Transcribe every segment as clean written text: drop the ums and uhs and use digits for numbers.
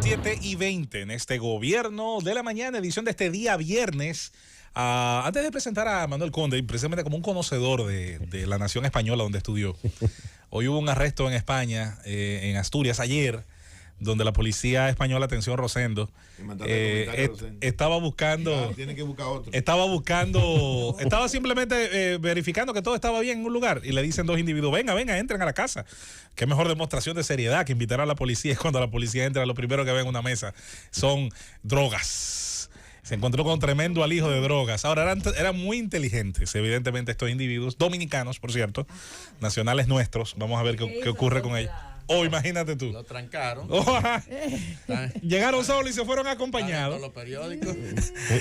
7:20 en este Gobierno de la Mañana, edición de este día viernes. Antes de presentar a Manuel Conde, precisamente como un conocedor de la nación española donde estudió, hoy hubo un arresto en España, en Asturias, ayer, donde la policía española, atención Rosendo, estaba buscando, tiene que buscar otro. estaba simplemente verificando que todo estaba bien en un lugar, y le dicen dos individuos: venga, entren a la casa. Qué mejor demostración de seriedad que invitar a la policía. Es cuando la policía entra, lo primero que ve en una mesa son drogas. Se encontró con tremendo alijo de drogas. Ahora, eran muy inteligentes, evidentemente, estos individuos, dominicanos, por cierto, nacionales nuestros. Vamos a ver qué ocurre con ellos. Imagínate tú. Lo trancaron. Llegaron solos y se fueron acompañados. Los periódicos.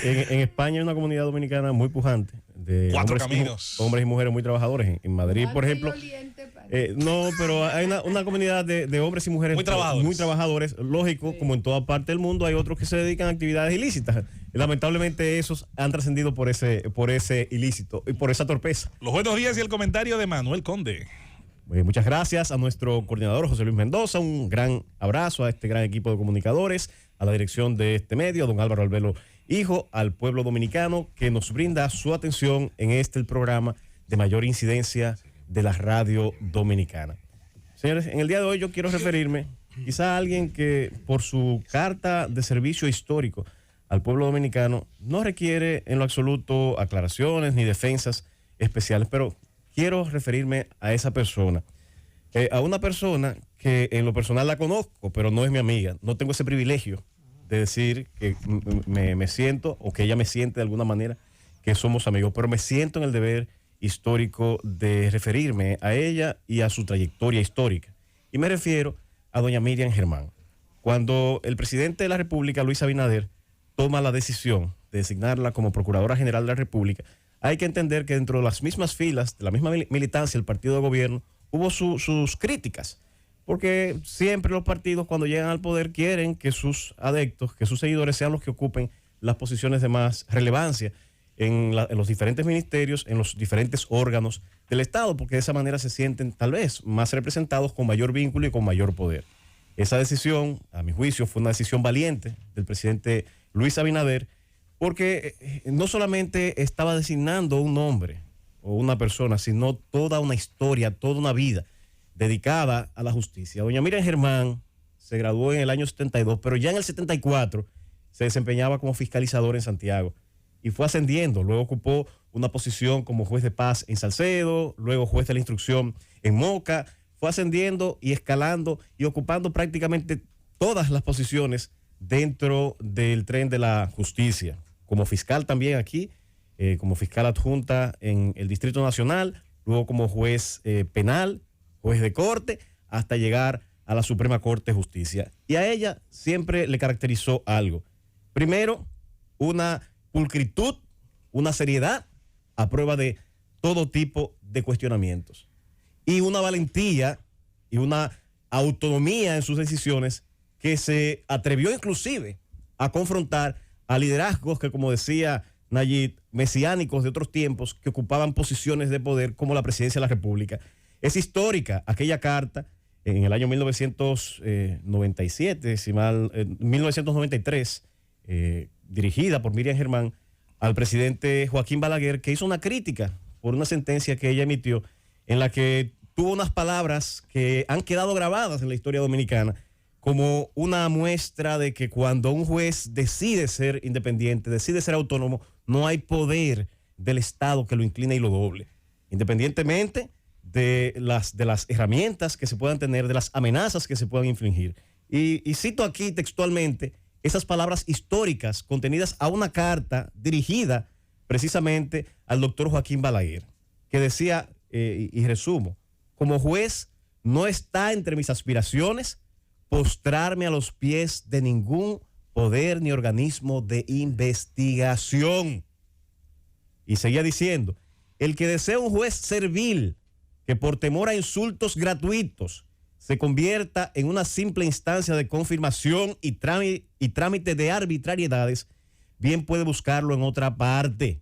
En España hay una comunidad dominicana muy pujante. De hombres y mujeres muy trabajadores. En Madrid, por ejemplo. No, pero hay una comunidad de hombres y mujeres muy trabajadores. Lógico, como en toda parte del mundo, hay otros que se dedican a actividades ilícitas. Lamentablemente, esos han trascendido por ese ilícito y por esa torpeza. Los buenos días y el comentario de Manuel Conde. Muchas gracias a nuestro coordinador José Luis Mendoza, un gran abrazo a este gran equipo de comunicadores, a la dirección de este medio, don Álvaro Albelo Hijo, al pueblo dominicano que nos brinda su atención en el programa de mayor incidencia de la radio dominicana. Señores, en el día de hoy yo quiero referirme quizá a alguien que por su carta de servicio histórico al pueblo dominicano no requiere en lo absoluto aclaraciones ni defensas especiales, pero quiero referirme a esa persona, a una persona que en lo personal la conozco, pero no es mi amiga. No tengo ese privilegio de decir que me siento, o que ella me siente de alguna manera, que somos amigos, pero me siento en el deber histórico de referirme a ella y a su trayectoria histórica. Y me refiero a doña Miriam Germán. Cuando el presidente de la República, Luis Abinader, toma la decisión de designarla como Procuradora General de la República, hay que entender que dentro de las mismas filas, de la misma militancia del partido de gobierno, hubo sus críticas, porque siempre los partidos cuando llegan al poder quieren que sus adeptos, que sus seguidores sean los que ocupen las posiciones de más relevancia en los diferentes ministerios, en los diferentes órganos del Estado, porque de esa manera se sienten tal vez más representados, con mayor vínculo y con mayor poder. Esa decisión, a mi juicio, fue una decisión valiente del presidente Luis Abinader, porque no solamente estaba designando un nombre o una persona, sino toda una historia, toda una vida dedicada a la justicia. Doña Miriam Germán se graduó en el año 72, pero ya en el 74 se desempeñaba como fiscalizador en Santiago y fue ascendiendo. Luego ocupó una posición como juez de paz en Salcedo, luego juez de la instrucción en Moca. Fue ascendiendo y escalando y ocupando prácticamente todas las posiciones dentro del tren de la justicia. Como fiscal también aquí, como fiscal adjunta en el Distrito Nacional, luego como juez penal, juez de corte, hasta llegar a la Suprema Corte de Justicia. Y a ella siempre le caracterizó algo. Primero, una pulcritud, una seriedad a prueba de todo tipo de cuestionamientos. Y una valentía y una autonomía en sus decisiones que se atrevió inclusive a confrontar a liderazgos que, como decía Nayib, mesiánicos de otros tiempos, que ocupaban posiciones de poder como la presidencia de la República. Es histórica aquella carta en el año 1997, 1993, dirigida por Miriam Germán al presidente Joaquín Balaguer, que hizo una crítica por una sentencia que ella emitió en la que tuvo unas palabras que han quedado grabadas en la historia dominicana como una muestra de que cuando un juez decide ser independiente, decide ser autónomo, no hay poder del Estado que lo incline y lo doble. Independientemente de las herramientas que se puedan tener, de las amenazas que se puedan infligir. Y cito aquí textualmente esas palabras históricas contenidas a una carta dirigida precisamente al doctor Joaquín Balaguer, que decía, y resumo: como juez no está entre mis aspiraciones postrarme a los pies de ningún poder ni organismo de investigación. Y seguía diciendo: el que desea un juez servil que por temor a insultos gratuitos se convierta en una simple instancia de confirmación y trámite de arbitrariedades, bien puede buscarlo en otra parte.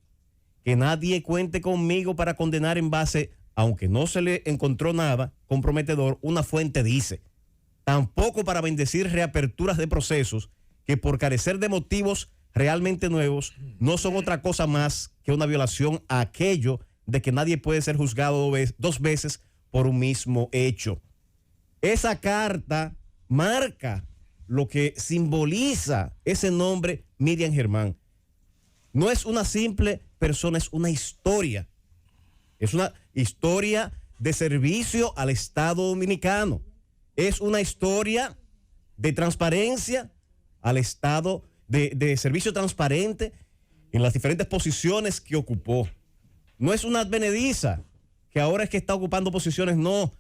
Que nadie cuente conmigo para condenar en base, aunque no se le encontró nada comprometedor, una fuente dice. tampoco para bendecir reaperturas de procesos que por carecer de motivos realmente nuevos no son otra cosa más que una violación a aquello de que nadie puede ser juzgado dos veces por un mismo hecho. Esa carta marca lo que simboliza ese nombre Miriam Germán. No es una simple persona, es una historia. Es una historia de servicio al Estado Dominicano. Es una historia de transparencia al Estado, de servicio transparente en las diferentes posiciones que ocupó. No es una advenediza que ahora es que está ocupando posiciones, no.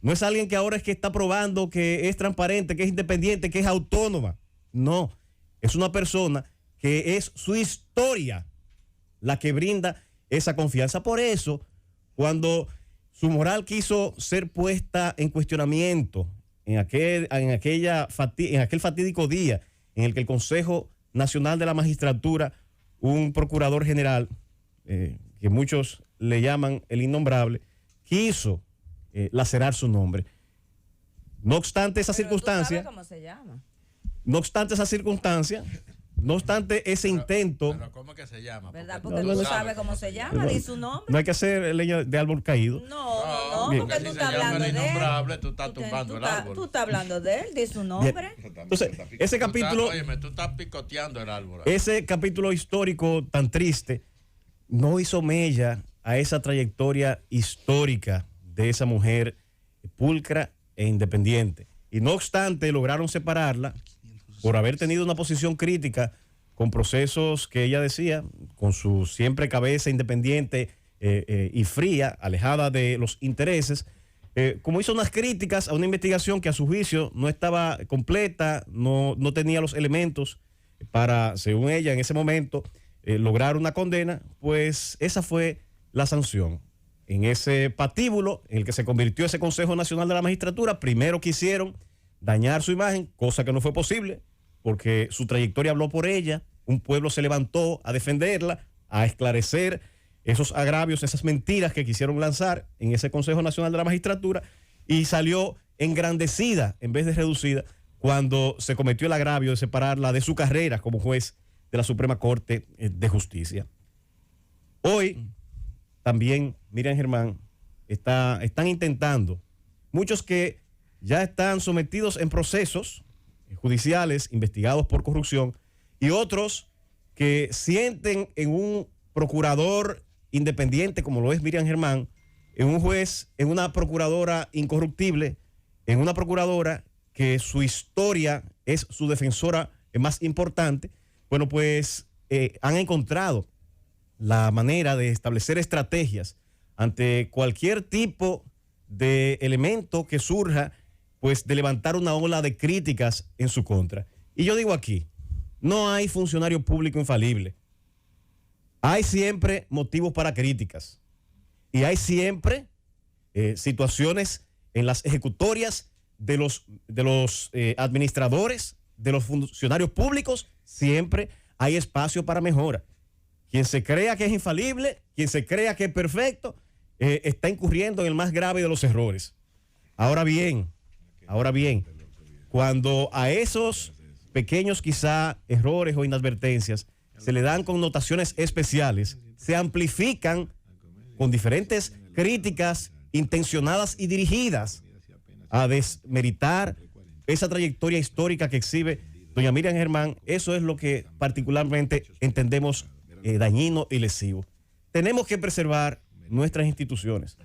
No es alguien que ahora es que está probando que es transparente, que es independiente, que es autónoma. No, es una persona que es su historia la que brinda esa confianza. Por eso, cuando su moral quiso ser puesta en cuestionamiento en aquel fatídico día en el que el Consejo Nacional de la Magistratura, un procurador general, que muchos le llaman el innombrable, quiso lacerar su nombre. No obstante esa circunstancia. ¿Tú sabes cómo se llama? No obstante esa circunstancia, no obstante ese intento. Pero ¿cómo es que se llama? ¿Verdad? Porque tú sabes cómo se llama, di su nombre. No hay que hacer leña de árbol caído. No, Bien. porque tú estás hablando de él. Tú estás tumbando el árbol. Tú estás hablando de él, di su nombre. Entonces, ese capítulo. Óyeme, tú estás picoteando el árbol. Ese capítulo histórico tan triste no hizo mella a esa trayectoria histórica de esa mujer pulcra e independiente. Y no obstante, lograron separarla por haber tenido una posición crítica con procesos que ella decía, con su siempre cabeza independiente y fría, alejada de los intereses, como hizo unas críticas a una investigación que a su juicio no estaba completa, no tenía los elementos para, según ella en ese momento, lograr una condena, pues esa fue la sanción. En ese patíbulo en el que se convirtió ese Consejo Nacional de la Magistratura, primero quisieron dañar su imagen, cosa que no fue posible, porque su trayectoria habló por ella, un pueblo se levantó a defenderla, a esclarecer esos agravios, esas mentiras que quisieron lanzar en ese Consejo Nacional de la Magistratura, y salió engrandecida en vez de reducida cuando se cometió el agravio de separarla de su carrera como juez de la Suprema Corte de Justicia. Hoy también Miriam Germán están intentando, muchos que ya están sometidos en procesos judiciales investigados por corrupción, y otros que sienten en un procurador independiente como lo es Miriam Germán, en un juez, en una procuradora incorruptible, en una procuradora que su historia es su defensora más importante. Bueno, pues han encontrado la manera de establecer estrategias ante cualquier tipo de elemento que surja, pues de levantar una ola de críticas en su contra. Y yo digo aquí, no hay funcionario público infalible. Hay siempre motivos para críticas. Y hay siempre situaciones en las ejecutorias de los administradores, de los funcionarios públicos, siempre hay espacio para mejora. Quien se crea que es infalible, quien se crea que es perfecto, está incurriendo en el más grave de los errores. Ahora bien, cuando a esos pequeños quizá errores o inadvertencias se le dan connotaciones especiales, se amplifican con diferentes críticas intencionadas y dirigidas a desmeritar esa trayectoria histórica que exhibe doña Miriam Germán. Eso es lo que particularmente entendemos dañino y lesivo. Tenemos que preservar nuestras instituciones.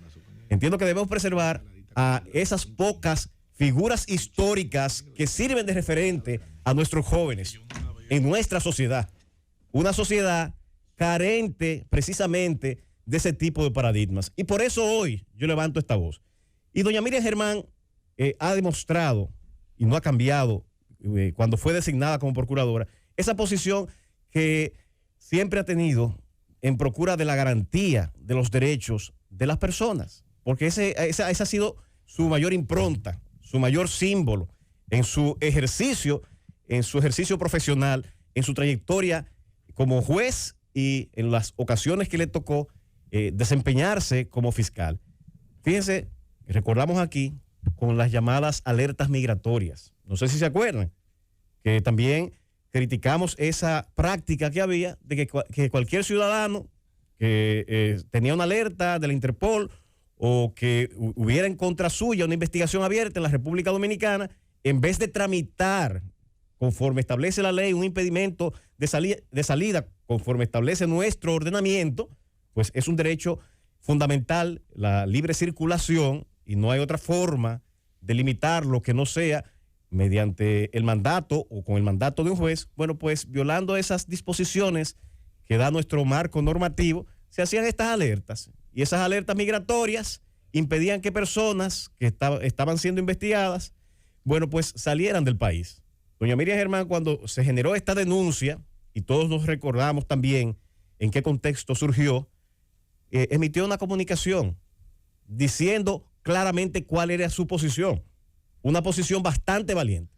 Entiendo que debemos preservar a esas pocas figuras históricas que sirven de referente a nuestros jóvenes en nuestra sociedad. Una sociedad carente precisamente de ese tipo de paradigmas. Y por eso hoy yo levanto esta voz. Y doña Miriam Germán ha demostrado, y no ha cambiado cuando fue designada como procuradora, esa posición que siempre ha tenido en procura de la garantía de los derechos de las personas. Porque esa ha sido su mayor impronta, su mayor símbolo en su ejercicio profesional, en su trayectoria como juez y en las ocasiones que le tocó desempeñarse como fiscal. Fíjense, recordamos aquí con las llamadas alertas migratorias. No sé si se acuerdan, que también criticamos esa práctica que había de que cualquier ciudadano que tenía una alerta de la Interpol o que hubiera en contra suya una investigación abierta en la República Dominicana, en vez de tramitar conforme establece la ley un impedimento de salida, conforme establece nuestro ordenamiento, pues es un derecho fundamental la libre circulación y no hay otra forma de limitarlo que no sea mediante el mandato o con el mandato de un juez. Bueno, pues violando esas disposiciones que da nuestro marco normativo, se hacían estas alertas. Y esas alertas migratorias impedían que personas que estaban siendo investigadas, bueno, pues salieran del país. Doña Miriam Germán, cuando se generó esta denuncia, y todos nos recordamos también en qué contexto surgió, emitió una comunicación diciendo claramente cuál era su posición. Una posición bastante valiente.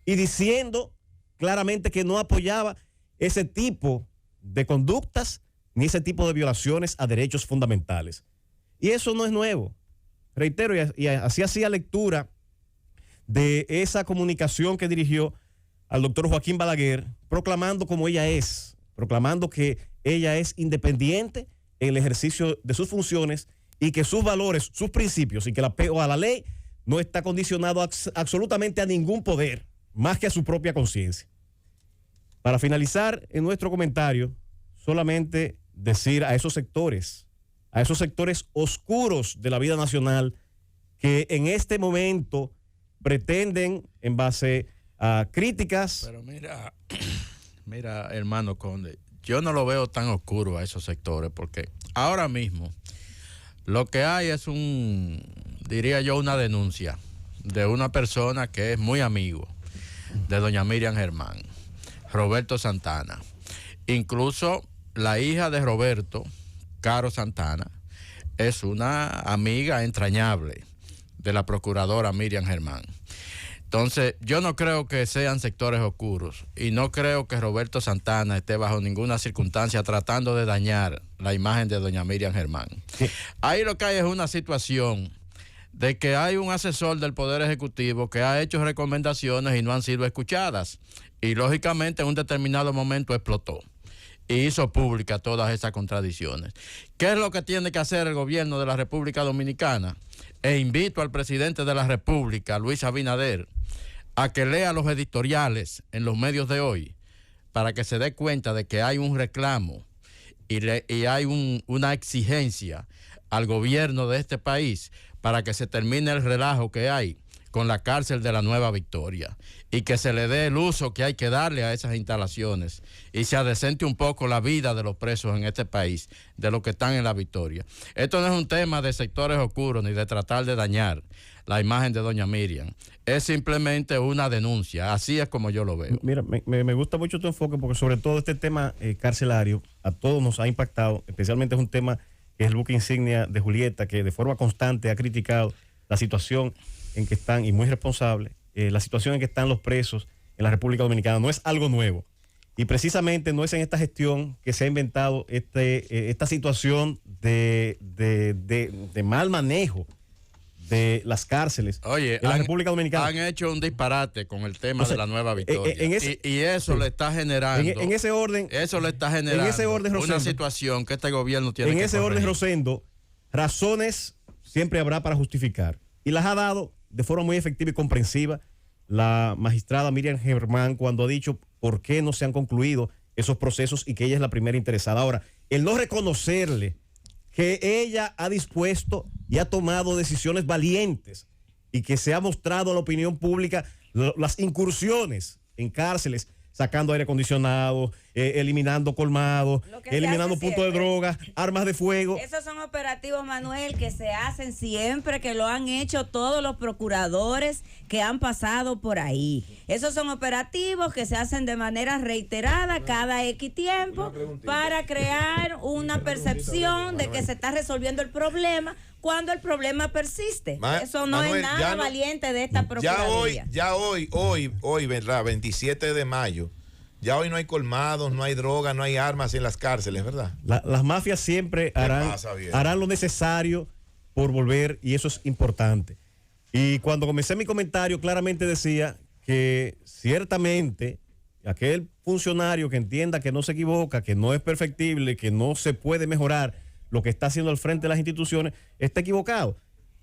Y diciendo claramente que no apoyaba ese tipo de conductas ni ese tipo de violaciones a derechos fundamentales. Y eso no es nuevo. Reitero, y así hacía lectura de esa comunicación que dirigió al doctor Joaquín Balaguer, proclamando como ella es, proclamando que ella es independiente en el ejercicio de sus funciones y que sus valores, sus principios y que el apego a la ley no está condicionado absolutamente a ningún poder, más que a su propia conciencia. Para finalizar en nuestro comentario, solamente decir a esos sectores oscuros de la vida nacional que en este momento pretenden, en base a críticas. Pero mira, hermano Conde, yo no lo veo tan oscuro a esos sectores, porque ahora mismo lo que hay es diría yo, una denuncia de una persona que es muy amigo de doña Miriam Germán, Roberto Santana. Incluso la hija de Roberto, Caro Santana, es una amiga entrañable de la procuradora Miriam Germán. Entonces, yo no creo que sean sectores oscuros y no creo que Roberto Santana esté bajo ninguna circunstancia tratando de dañar la imagen de doña Miriam Germán. Sí. Ahí lo que hay es una situación de que hay un asesor del Poder Ejecutivo que ha hecho recomendaciones y no han sido escuchadas. Y lógicamente en un determinado momento explotó y hizo pública todas esas contradicciones. ¿Qué es lo que tiene que hacer el gobierno de la República Dominicana? E invito al presidente de la República, Luis Abinader, a que lea los editoriales en los medios de hoy para que se dé cuenta de que hay un reclamo y hay una exigencia al gobierno de este país para que se termine el relajo que hay con la cárcel de la Nueva Victoria y que se le dé el uso que hay que darle a esas instalaciones y se adecente un poco la vida de los presos en este país, de los que están en la Victoria. Esto no es un tema de sectores oscuros ni de tratar de dañar la imagen de doña Miriam. Es simplemente una denuncia, así es como yo lo veo. Mira, me gusta mucho tu enfoque porque sobre todo este tema carcelario a todos nos ha impactado, especialmente es un tema que es el buque insignia de Julieta, que de forma constante ha criticado la situación en que están, y muy responsable, la situación en que están los presos en la República Dominicana. No es algo nuevo. Y precisamente no es en esta gestión que se ha inventado esta situación de mal manejo de las cárceles. Oye, en la República Dominicana. Han hecho un disparate con el tema de la Nueva Victoria. Y eso le está generando. En ese orden. Eso le está generando en ese orden, Rosendo, una situación que este gobierno tiene que corregir. En ese orden, Rosendo, razones siempre habrá para justificar. Y las ha dado de forma muy efectiva y comprensiva la magistrada Miriam Germán cuando ha dicho por qué no se han concluido esos procesos y que ella es la primera interesada. Ahora, el no reconocerle que ella ha dispuesto y ha tomado decisiones valientes y que se ha mostrado a la opinión pública las incursiones en cárceles, sacando aire acondicionado, eliminando colmados, eliminando puntos de droga, armas de fuego. Esos son operativos, Manuel, que se hacen siempre, que lo han hecho todos los procuradores que han pasado por ahí. Esos son operativos que se hacen de manera reiterada cada X tiempo para crear una percepción de que se está resolviendo el problema cuando el problema persiste. Eso no Manuel, es nada valiente de esta procuraduría. Ya hoy, ¿verdad? 27 de mayo. Ya hoy no hay colmados, no hay droga, no hay armas en las cárceles, ¿verdad? Las mafias siempre harán lo necesario por volver, y eso es importante. Y cuando comencé mi comentario, claramente decía que ciertamente aquel funcionario que entienda que no se equivoca, que no es perfectible, que no se puede mejorar lo que está haciendo al frente de las instituciones, está equivocado.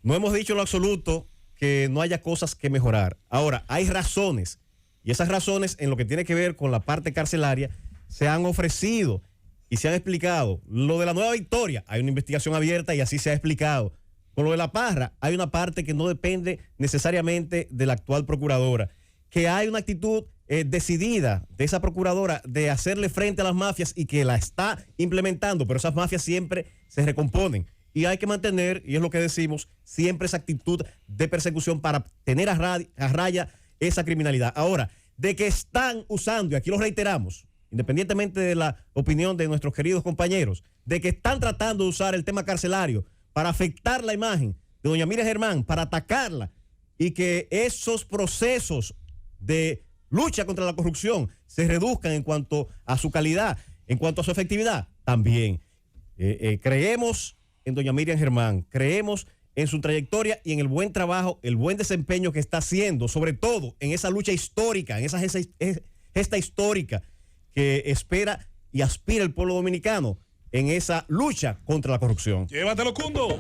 No hemos dicho en lo absoluto que no haya cosas que mejorar. Ahora, hay razones, y esas razones en lo que tiene que ver con la parte carcelaria se han ofrecido y se han explicado. Lo de la Nueva Victoria, hay una investigación abierta y así se ha explicado. Con lo de La Parra, hay una parte que no depende necesariamente de la actual procuradora, que hay una actitud decidida de esa procuradora de hacerle frente a las mafias y que la está implementando, pero esas mafias siempre se recomponen. Y hay que mantener, y es lo que decimos, siempre esa actitud de persecución para tener a raya esa criminalidad. Ahora, de que están usando, y aquí lo reiteramos, independientemente de la opinión de nuestros queridos compañeros, de que están tratando de usar el tema carcelario para afectar la imagen de doña Miriam Germán, para atacarla, y que esos procesos de lucha contra la corrupción se reduzcan en cuanto a su calidad, en cuanto a su efectividad, también. Creemos en doña Miriam Germán, creemos en su trayectoria y en el buen trabajo, el buen desempeño que está haciendo, sobre todo en esa lucha histórica, en esa gesta histórica que espera y aspira el pueblo dominicano en esa lucha contra la corrupción. Llévatelo, Cundo.